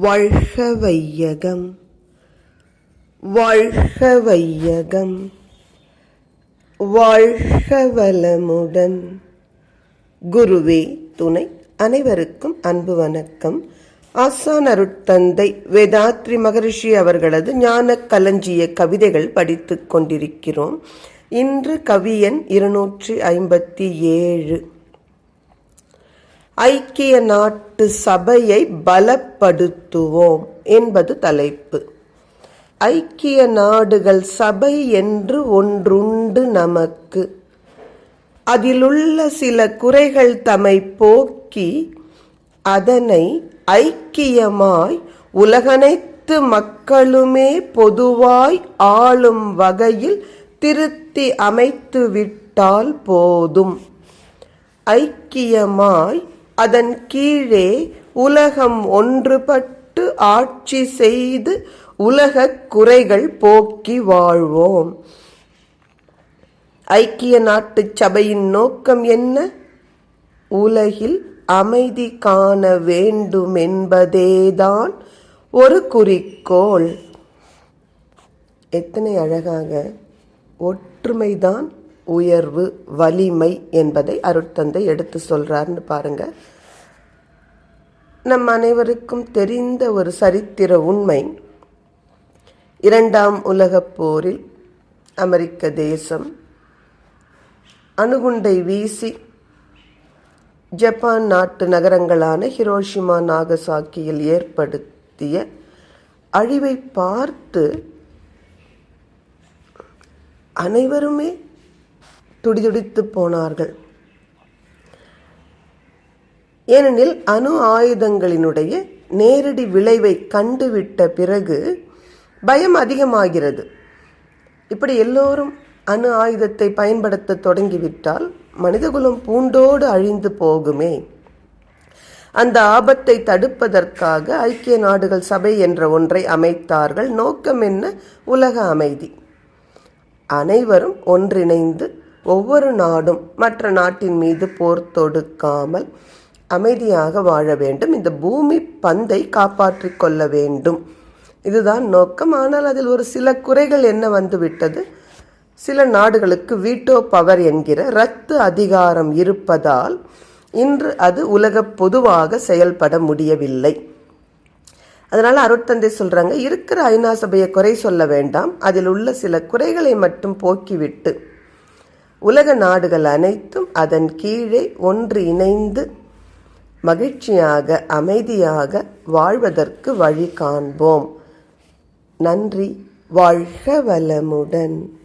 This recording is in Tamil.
வாழ்க வையகம், வாழ்க வையகம், வாழ்க வளமுடன். குருவே துணை. அனைவருக்கும் அன்பு வணக்கம். ஆசான் அருட்தந்தை வேதாத்ரி மகரிஷி அவர்களது ஞான களஞ்சிய கவிதைகள் படித்துக் கொண்டிருக்கிறோம். இன்று கவியன் 257. ஐக்கிய நாட்டு சபையை பலப்படுத்துவோம் என்பது தலைப்பு. ஐக்கிய நாடுகள் சபை என்று ஒன்றுண்டு நமக்கு. அதிலுள்ள சில குறைகள் தம்மை போக்கி அதனை ஐக்கியமாய் உலகனைத்து மக்களுமே பொதுவாய் ஆளும் வகையில் திருத்தி அமைத்து விட்டால் போதும். ஐக்கியமாய் அதன் கீழே உலகம் ஒன்றுபட்டு ஆட்சி செய்து உலகக் குறைகள் போக்கி வாழ்வோம். ஐக்கிய நாட்டு சபையின் நோக்கம் என்ன? உலகில் அமைதி காண வேண்டும் என்பதேதான் ஒரு குறிக்கோள். எத்தனை அழகாக! ஒற்றுமைதான் உயர்வு, வலிமை என்பதை அருட்தந்தை எடுத்து சொல்றாருன்னு பாருங்க. நம் அனைவருக்கும் தெரிந்த ஒரு சரித்திர உண்மை. 2ஆம் உலகப் போரில் அமெரிக்க தேசம் அணுகுண்டை வீசி ஜப்பான் நாட்டு நகரங்களான ஹிரோஷிமா, நாகசாக்கியில் ஏற்படுத்திய அழிவை பார்த்து அனைவருமே துடிதுடித்து போனார்கள். ஏனெனில் அணு ஆயுதங்களினுடைய நேரடி விளைவை கண்டுவிட்ட பிறகு பயம் அதிகமாகிறது. இப்படி எல்லோரும் அணு ஆயுதத்தை பயன்படுத்த தொடங்கிவிட்டால் மனிதகுலம் பூண்டோடு அழிந்து போகுமே. அந்த ஆபத்தை தடுப்பதற்காக ஐக்கிய நாடுகள் சபை என்ற ஒன்றை அமைத்தார்கள். நோக்கம் என்ன? உலக அமைதி. அனைவரும் ஒன்றிணைந்து ஒவ்வொரு நாடும் மற்ற நாட்டின் மீது போர் தொடுக்காமல் அமைதியாக வாழ வேண்டும். இந்த பூமி பந்தை காப்பாற்றிக் கொள்ள வேண்டும். இதுதான் நோக்கம். ஆனால் அதில் ஒரு சில குறைகள் என்ன வந்துவிட்டது? சில நாடுகளுக்கு வீட்டோ பவர் என்கிற ரத்து அதிகாரம் இருப்பதால் இன்று அது உலக பொதுவாக செயல்பட முடியவில்லை. அதனால அருட்தந்தை சொல்றாங்க, இருக்கிற ஐநா சபையை குறை சொல்ல வேண்டாம், அதில் உள்ள சில குறைகளை மட்டும் போக்கிவிட்டு உலக நாடுகள் அனைத்தும் அதன் கீழே ஒன்று இணைந்து மகிழ்ச்சியாக அமைதியாக வாழ்வதற்கு வழி காண்போம். நன்றி. வாழ்க வளமுடன்.